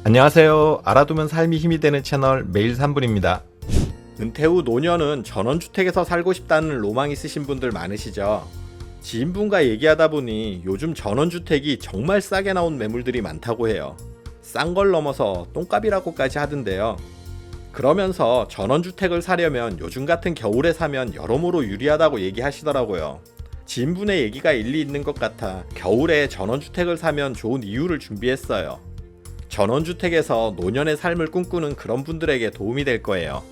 안녕하세요. 알아두면 삶이 힘이 되는 채널 매일 3분입니다. 은퇴 후 노년은 전원주택에서 살고 싶다는 로망 있으신 분들 많으시죠? 지인분과 얘기하다 보니 요즘 전원주택이 정말 싸게 나온 매물들이 많다고 해요. 싼 걸 넘어서 똥값이라고까지 하던데요. 그러면서 전원주택을 사려면 요즘 같은 겨울에 사면 여러모로 유리하다고 얘기하시더라고요. 지인분의 얘기가 일리 있는 것 같아 겨울에 전원주택을 사면 좋은 이유를 준비했어요. 전원주택에서 노년의 삶을 꿈꾸는 그런 분들에게 도움이 될 거예요.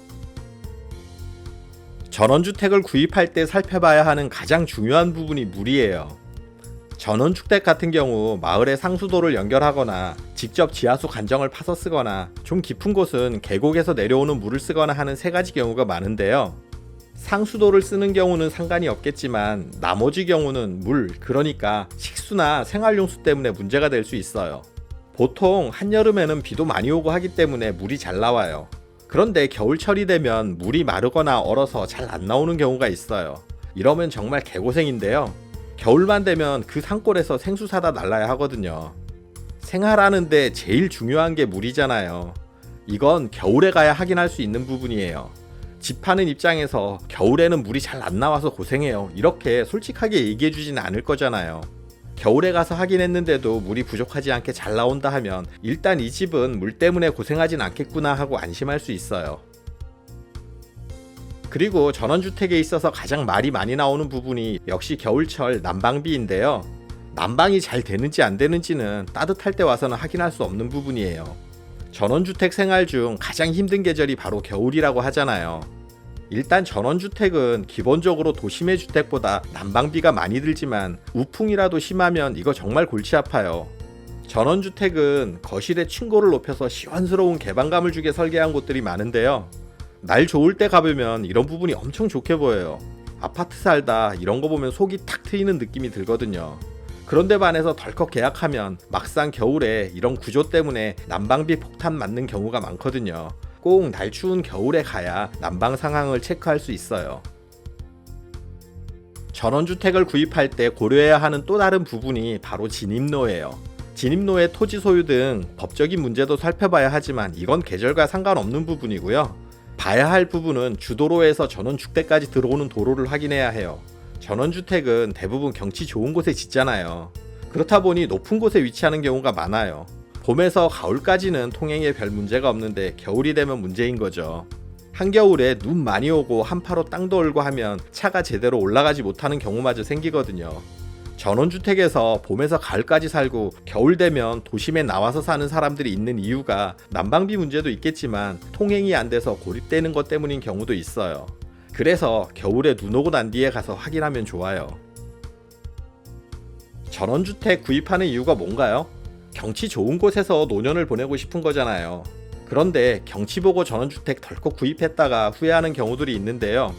전원주택을 구입할 때 살펴봐야 하는 가장 중요한 부분이 물이에요. 전원주택 같은 경우 마을의 상수도를 연결하거나 직접 지하수 관정을 파서 쓰거나 좀 깊은 곳은 계곡에서 내려오는 물을 쓰거나 하는 세 가지 경우가 많은데요. 상수도를 쓰는 경우는 상관이 없겠지만 나머지 경우는 물, 그러니까 식수나 생활용수 때문에 문제가 될 수 있어요. 보통 한여름에는 비도 많이 오고 하기 때문에 물이 잘 나와요. 그런데 겨울철이 되면 물이 마르거나 얼어서 잘 안 나오는 경우가 있어요. 이러면 정말 개고생인데요. 겨울만 되면 그 산골에서 생수 사다 날라야 하거든요. 생활하는데 제일 중요한 게 물이잖아요. 이건 겨울에 가야 확인할 수 있는 부분이에요. 집 파는 입장에서 겨울에는 물이 잘 안 나와서 고생해요, 이렇게 솔직하게 얘기해 주지는 않을 거잖아요. 겨울에 가서 확인했는데도 물이 부족하지 않게 잘 나온다 하면 일단 이 집은 물 때문에 고생하진 않겠구나 하고 안심할 수 있어요. 그리고 전원주택에 있어서 가장 말이 많이 나오는 부분이 역시 겨울철 난방비인데요. 난방이 잘 되는지 안 되는지는 따뜻할 때 와서는 확인할 수 없는 부분이에요. 전원주택 생활 중 가장 힘든 계절이 바로 겨울이라고 하잖아요. 일단 전원주택은 기본적으로 도심의 주택보다 난방비가 많이 들지만 우풍이라도 심하면 이거 정말 골치 아파요. 전원주택은 거실에 층고를 높여서 시원스러운 개방감을 주게 설계한 곳들이 많은데요. 날 좋을 때 가보면 이런 부분이 엄청 좋게 보여요. 아파트 살다 이런 거 보면 속이 탁 트이는 느낌이 들거든요. 그런데 반해서 덜컥 계약하면 막상 겨울에 이런 구조 때문에 난방비 폭탄 맞는 경우가 많거든요. 꼭 날 추운 겨울에 가야 난방 상황을 체크할 수 있어요. 전원주택을 구입할 때 고려해야 하는 또 다른 부분이 바로 진입로예요. 진입로의 토지 소유 등 법적인 문제도 살펴봐야 하지만 이건 계절과 상관없는 부분이고요. 봐야 할 부분은 주도로에서 전원주택까지 들어오는 도로를 확인해야 해요. 전원주택은 대부분 경치 좋은 곳에 짓잖아요. 그렇다 보니 높은 곳에 위치하는 경우가 많아요. 봄에서 가을까지는 통행에 별 문제가 없는데 겨울이 되면 문제인 거죠. 한겨울에 눈 많이 오고 한파로 땅도 얼고 하면 차가 제대로 올라가지 못하는 경우마저 생기거든요. 전원주택에서 봄에서 가을까지 살고 겨울 되면 도심에 나와서 사는 사람들이 있는 이유가 난방비 문제도 있겠지만 통행이 안 돼서 고립되는 것 때문인 경우도 있어요. 그래서 겨울에 눈 오고 난 뒤에 가서 확인하면 좋아요. 전원주택 구입하는 이유가 뭔가요? 경치 좋은 곳에서 노년을 보내고 싶은 거잖아요. 그런데 경치 보고 전원주택 덜컥 구입했다가 후회하는 경우들이 있는데요.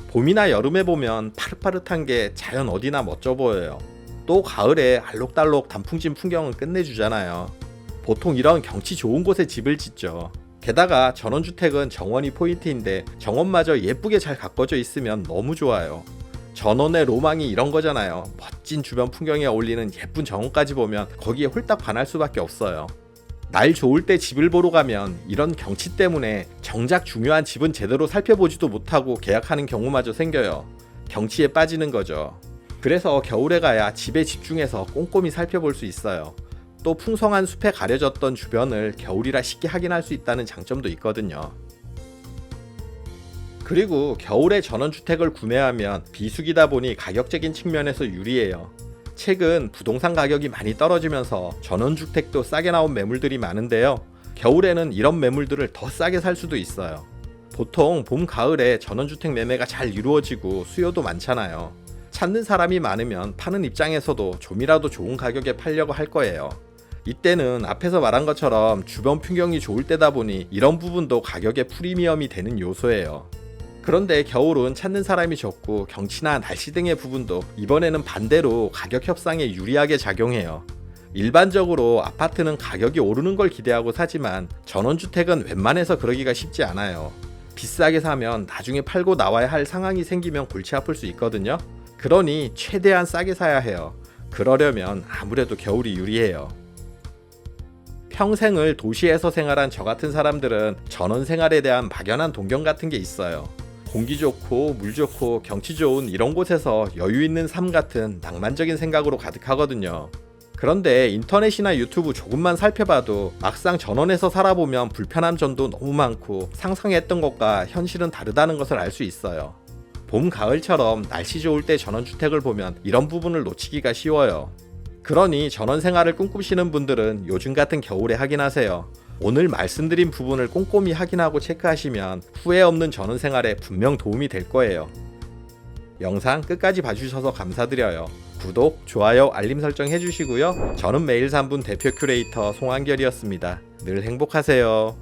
봄이나 여름에 보면 파릇파릇한 게 자연 어디나 멋져 보여요. 또 가을에 알록달록 단풍진 풍경은 끝내주잖아요. 보통 이런 경치 좋은 곳에 집을 짓죠. 게다가 전원주택은 정원이 포인트인데 정원마저 예쁘게 잘 가꿔져 있으면 너무 좋아요. 전원의 로망이 이런 거잖아요. 멋진 주변 풍경에 어울리는 예쁜 정원까지 보면 거기에 홀딱 반할 수밖에 없어요. 날 좋을 때 집을 보러 가면 이런 경치 때문에 정작 중요한 집은 제대로 살펴보지도 못하고 계약하는 경우마저 생겨요. 경치에 빠지는 거죠. 그래서 겨울에 가야 집에 집중해서 꼼꼼히 살펴볼 수 있어요. 또 풍성한 숲에 가려졌던 주변을 겨울이라 쉽게 확인할 수 있다는 장점도 있거든요. 그리고 겨울에 전원주택을 구매하면 비수기다 보니 가격적인 측면에서 유리해요. 최근 부동산 가격이 많이 떨어지면서 전원주택도 싸게 나온 매물들이 많은데요. 겨울에는 이런 매물들을 더 싸게 살 수도 있어요. 보통 봄, 가을에 전원주택 매매가 잘 이루어지고 수요도 많잖아요. 찾는 사람이 많으면 파는 입장에서도 좀이라도 좋은 가격에 팔려고 할 거예요. 이때는 앞에서 말한 것처럼 주변 풍경이 좋을 때다 보니 이런 부분도 가격의 프리미엄이 되는 요소예요. 그런데 겨울은 찾는 사람이 적고 경치나 날씨 등의 부분도 이번에는 반대로 가격 협상에 유리하게 작용해요. 일반적으로 아파트는 가격이 오르는 걸 기대하고 사지만 전원주택은 웬만해서 그러기가 쉽지 않아요. 비싸게 사면 나중에 팔고 나와야 할 상황이 생기면 골치 아플 수 있거든요. 그러니 최대한 싸게 사야 해요. 그러려면 아무래도 겨울이 유리해요. 평생을 도시에서 생활한 저 같은 사람들은 전원 생활에 대한 막연한 동경 같은 게 있어요. 공기 좋고 물 좋고 경치 좋은 이런 곳에서 여유 있는 삶 같은 낭만적인 생각으로 가득하거든요. 그런데 인터넷이나 유튜브 조금만 살펴봐도 막상 전원에서 살아보면 불편한 점도 너무 많고 상상했던 것과 현실은 다르다는 것을 알 수 있어요. 봄, 가을처럼 날씨 좋을 때 전원주택을 보면 이런 부분을 놓치기가 쉬워요. 그러니 전원 생활을 꿈꾸시는 분들은 요즘 같은 겨울에 확인하세요. 오늘 말씀드린 부분을 꼼꼼히 확인하고 체크하시면 후회 없는 전원 생활에 분명 도움이 될 거예요. 영상 끝까지 봐주셔서 감사드려요. 구독, 좋아요, 알림 설정 해주시고요. 저는 매일 3분 대표 큐레이터 송한결이었습니다. 늘 행복하세요.